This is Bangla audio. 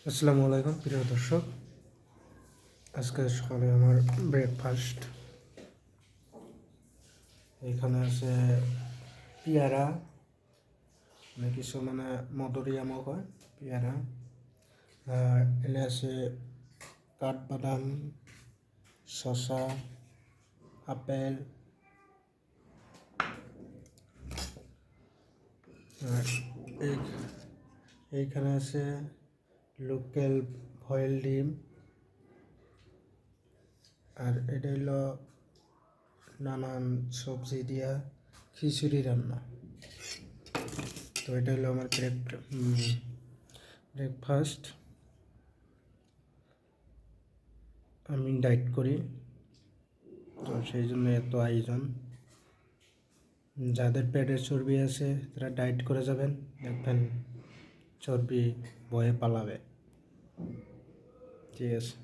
আসসালামু আলাইকুম প্রিয় দর্শক। আজকে সকালে আমার ব্রেকফাস্ট, এখানে আছে পেয়ারা, কিছু মানে মধুরিআমও কয় পেয়ারা, আর এনে আছে কাঠবাদাম, শসা, আপেল, আর এইখানে আছে লোকাল ভয়েল ডিম, আর এটা হলো নানান সবজি দিয়া খিচুড়ি রান্না। তো এটা হলো আমার ব্রেকফাস্ট। আমি ডায়েট করি, তো সেই জন্য এত আয়োজন। যাদের পেটের চর্বি আছে তারা ডায়েট করে যাবেন, দেখবেন চর্বি বয়ে পালাবে। ঠিক আছে।